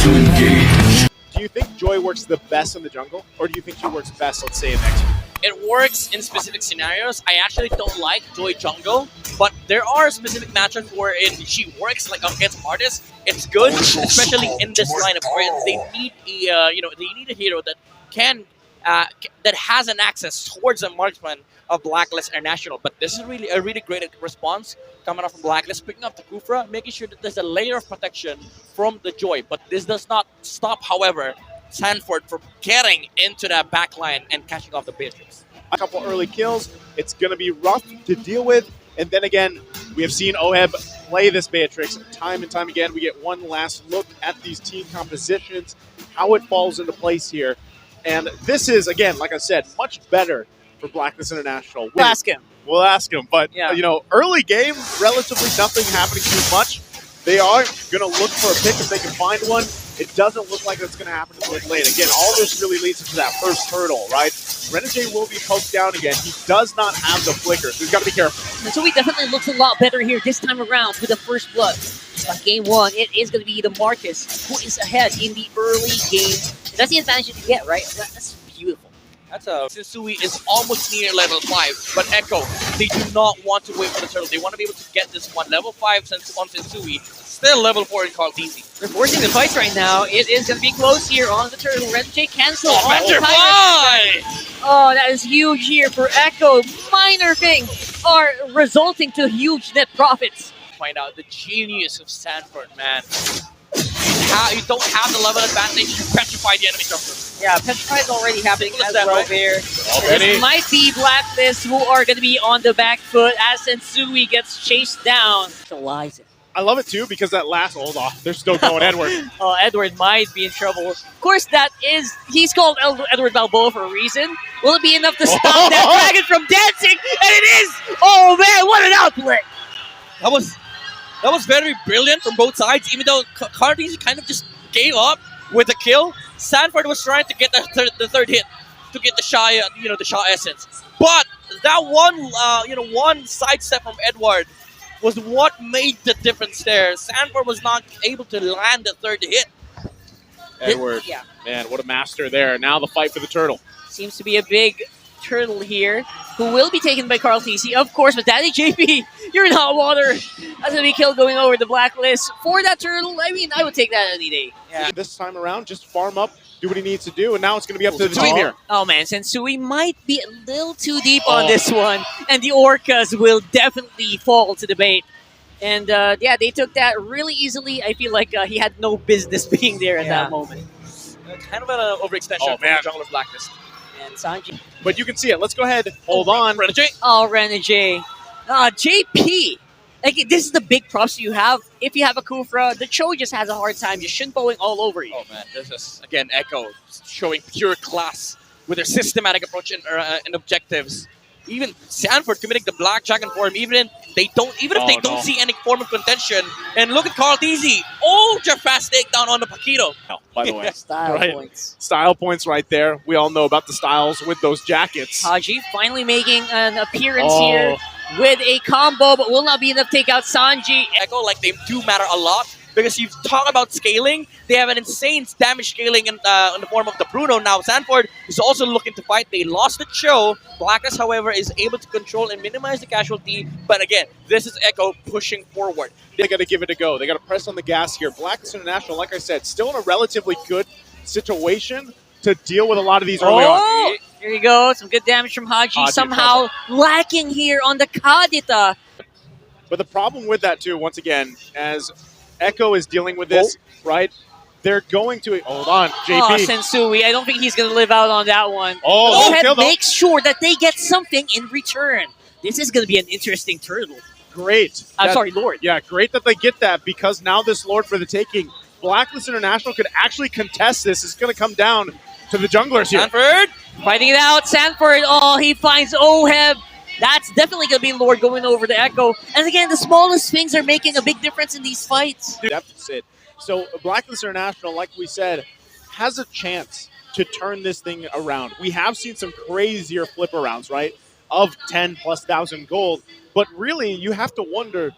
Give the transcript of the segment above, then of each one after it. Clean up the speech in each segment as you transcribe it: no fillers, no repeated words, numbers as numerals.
to engage. Do you think Joy works the best in the jungle, or do you think she works best, let's say, in next? It works in specific scenarios. I actually don't like Joy jungle, but there are specific matchups wherein she works like against Artis. It's good, especially in this lineup where they need a they need a hero that can that has an access towards a marksman of Blacklist International. But this is really a really great response coming up from Blacklist, picking up the Kufra, making sure that there's a layer of protection from the Joy. But this does not stop, however, Sanford from getting into that backline and catching off the Beatrix. A couple early kills. It's going to be rough to deal with. And then again, we have seen Oheb play this Beatrix time and time again. We get one last look at these team compositions, how it falls into place here. And this is, again, like I said, much better for Blacklist International. We'll ask him. We'll ask him. But, yeah, early game, relatively nothing happening too much. They are going to look for a pick if they can find one. It doesn't look like it's going to happen until late. Again, all this really leads into that first hurdle, right? Renegade will be poked down again. He does not have the flicker, so he's got to be careful. And so he definitely looks a lot better here this time around with the first blood. But game one, it is going to be the Marcus who is ahead in the early game. That's the advantage you get, right? That's beautiful. That's Sensui is almost near level 5, but Echo, they do not want to wait for the turtle. They want to be able to get this one. Level 5 on Sensui, still level 4 in Carltesi. They're forcing the fights right now. It is going to be close here on the turtle. Renegade cancel on the Butterfly! Oh, that is huge here for Echo. Minor things are resulting to huge net profits. Find out the genius of Sanford, man. You don't have the level advantage, you petrify the enemy jumper. Yeah, Petrify is already happening as well right there. This might be Blacklist who are going to be on the back foot as Sensui gets chased down. Neutralize it. I love it too because that last hold off, they're still going Edward. Oh, Edward might be in trouble. Of course, he's called Edward Balboa for a reason. Will it be enough to stop that dragon from dancing? And it is! Oh man, what an outplay! That was very brilliant from both sides, even though Carltesi kind of just gave up with the kill. Sanford was trying to get the third hit to get the Shah, the Shah essence. But that one sidestep from Edward was what made the difference there. Sanford was not able to land the third hit. Edward, man, what a master there. Now the fight for the turtle. Seems to be a big turtle here who will be taken by Carltesi, of course, but Daddy JP, you're in hot water. That's going to be killed going over the Blacklist. For that turtle, I mean, I would take that any day. Yeah. This time around, just farm up, do what he needs to do, and now it's going to be up to the team here. Oh man, Sensui might be a little too deep on this one, and the Orcas will definitely fall to the bait. And yeah, they took that really easily. I feel like he had no business being there at that moment. Kind of an overextension from the jungle of Blacklist. And Sanji. But you can see it. Let's go ahead. Hold on. Renegade. Oh, Renegade. JP. Like, this is the big props you have. If you have a Kufra, the Cho just has a hard time just shin-bowing all over you. Oh man, this is, again, Echo showing pure class with their systematic approach and objectives. Even Sanford committing the Black Dragon form, even if they don't see any form of contention. And look at Carltesi, ultra fast takedown on the Paquito. By the way, Style points. Style points right there. We all know about the styles with those jackets. Haji finally making an appearance here with a combo, but will not be enough to take out Sanji. Echo, like, they do matter a lot. Because you talk about scaling, they have an insane damage scaling in the form of the Bruno. Now Sanford is also looking to fight. They lost the Cho. Blacklist, however, is able to control and minimize the casualty. But again, this is Echo pushing forward. They got to give it a go. They got to press on the gas here. Blacklist International, like I said, still in a relatively good situation to deal with a lot of these early on. Here you go. Some good damage from Haji. Somehow lacking here on the Kadita. But the problem with that, too, once again, as Echo is dealing with this, right? They're going to... Hold on, JP. Oh, Sensui. I don't think he's going to live out on that one. Make sure that they get something in return. This is going to be an interesting turtle. Great. I'm sorry, Lord. Yeah, great that they get that because now this Lord for the taking. Blacklist International could actually contest this. It's going to come down to the junglers here. Sanford fighting it out. Sanford, he finds Oheb. That's definitely going to be Lord going over to Echo. And again, the smallest things are making a big difference in these fights. Deficit. So Blacklist International, like we said, has a chance to turn this thing around. We have seen some crazier flip arounds, right, of 10,000+ gold. But really, you have to wonder,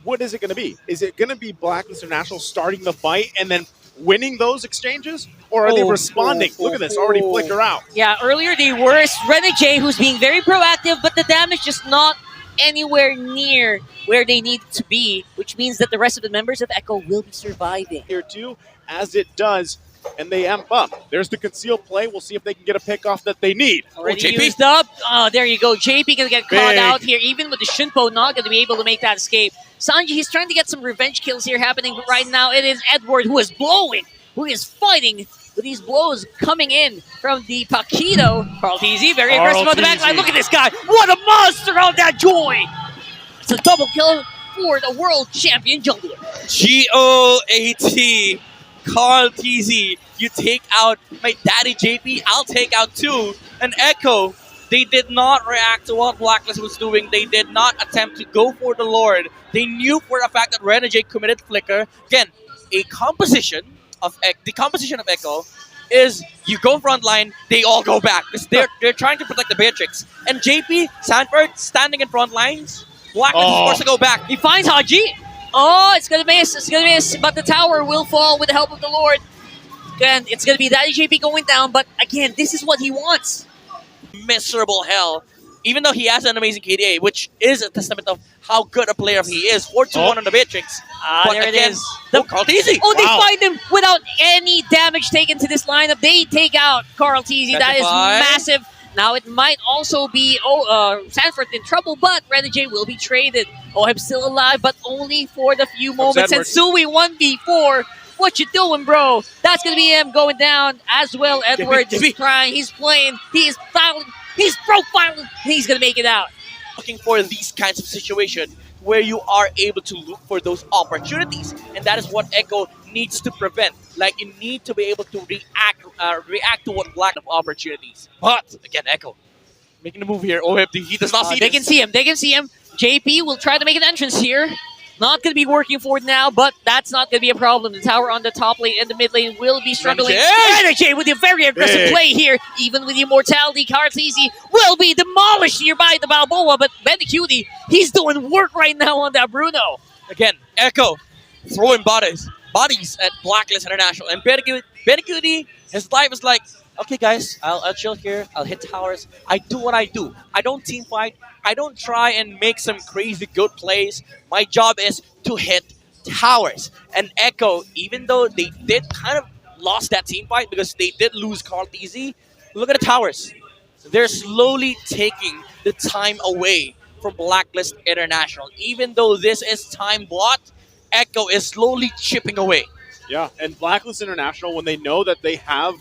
what is it going to be? Is it going to be Blacklist International starting the fight and then winning those exchanges, or are they responding? Look at this, already flicker out. Yeah, earlier they were Renegade, who's being very proactive, but the damage just not anywhere near where they need to be, which means that the rest of the members of Echo will be surviving. Here too, as it does, and they amp up. There's the concealed play. We'll see if they can get a pick off that they need. Already used up. Oh, there you go. JP gonna get caught out here. Even with the Shunpo, not gonna be able to make that escape. Sanji, he's trying to get some revenge kills here happening, but right now it is Edward who is blowing, who is fighting with these blows coming in from the Paquito. Carl TZ, very aggressive on the backline. Look at this guy. What a monster on that joy. It's a double kill for the world champion jungler. GOAT. Carl TZ, you take out my daddy JP, I'll take out two. And Echo, they did not react to what Blacklist was doing. They did not attempt to go for the Lord. They knew for a fact that Renegade committed Flicker. Again, the composition of Echo is you go front line, they all go back. Because they're trying to protect the Beatrix. And JP, Sanford, standing in front lines, Blacklist is forced to go back. He finds Haji. Oh, it's gonna miss, but the tower will fall with the help of the Lord. Again, it's gonna be Daddy JP going down, but again, this is what he wants. Miserable hell. Even though he has an amazing KDA, which is a testament of how good a player he is. 4-2-1 on the Beatrix. But there again, it is. Carl TZ. Oh, they find him without any damage taken to this lineup. They take out Carl TZ. That is massive. Now it might also be Sanford in trouble, but Renegade will be traded. Oheb's still alive, but only for the few moments. And Sui 1v4. What you doing, bro? That's gonna be him going down as well. Edward is trying. He's playing. He is filing. He's profiling. He's gonna make it out. Looking for these kinds of situations where you are able to look for those opportunities, and that is what Echo needs to prevent. Like, you need to be able to react to what lack of opportunities. But again, Echo making the move here. Oheb, he does not see. They can see him. They can see him. JP will try to make an entrance here. Not going to be working for it now, but that's not going to be a problem. The tower on the top lane and the mid lane will be struggling. Renegade with a very aggressive play here. Even with the immortality, Cartesi will be demolished here by the Balboa, but Benecuti, he's doing work right now on that Bruno. Again, Echo throwing bodies at Blacklist International. And Benecuti, his life is like, okay guys, I'll chill here, I'll hit towers. I do what I do. I don't team fight. I don't try and make some crazy good plays. My job is to hit towers. And Echo, even though they did kind of lost that team fight because they did lose Carl TZ, look at the towers. They're slowly taking the time away from Blacklist International. Even though this is time bought, Echo is slowly chipping away. Yeah, and Blacklist International, when they know that they have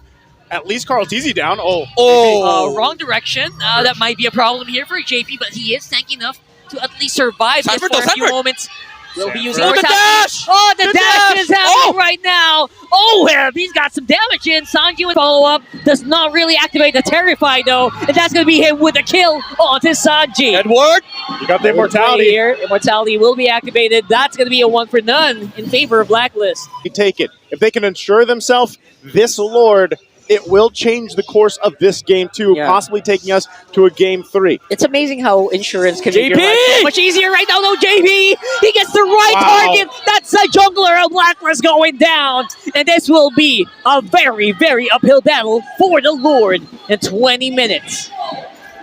at least Carl TZ down. Wrong direction. That might be a problem here for JP, but he is tanky enough to at least survive this for a few moments. We'll be using the dash! Oh, the dash is happening right now. Oh, he's got some damage in. Sanji with follow-up. Does not really activate the Terrify, though. And that's going to be him with a kill onto Sanji. Edward, you got the immortality here. Immortality will be activated. That's going to be a 1 for none in favor of Blacklist. They take it. If they can ensure themselves, this Lord, it will change the course of this game too, possibly taking us to a game 3. It's amazing how insurance can make your life so much easier right now. No, JP, he gets the right target. That's a jungler of Blacklist going down. And this will be a very, very uphill battle for the Lord in 20 minutes.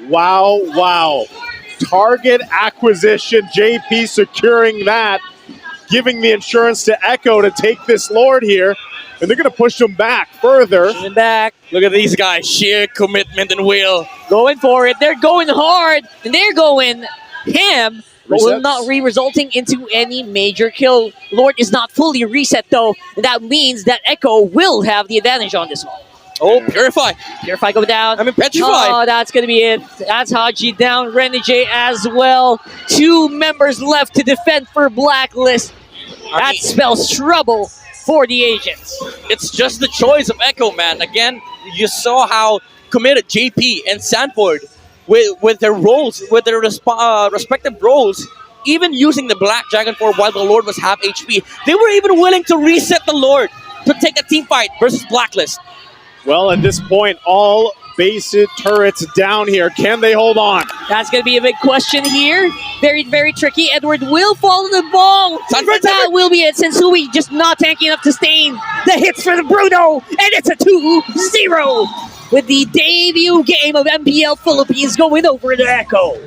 Wow. Target acquisition, JP securing that, giving the insurance to Echo to take this Lord here. And they're going to push them back further. Look at these guys. Sheer commitment and will. Going for it. They're going hard. And they're going ham. But will not resulting into any major kill. Lord is not fully reset, though. And that means that Echo will have the advantage on this one. Oh, Purify. Purify go down. I mean, Petrify. Oh, that's going to be it. That's Haji down. Renegade as well. 2 members left to defend for Blacklist. That spells trouble for the agents. It's just the choice of Echo, man. Again, you saw how committed JP and Sanford with their roles, with their respective roles, even using the Black Dragon for while the Lord was half HP. They were even willing to reset the Lord to take a team fight versus Blacklist. Well, at this point, all base turrets down here. Can they hold on? That's going to be a big question here. Very, very tricky. Edward will follow the ball. That will be it. Sensui just not tanky enough to sustain the hits for the Bruno. And it's a 2-0 with the debut game of MPL Philippines going over to Echo.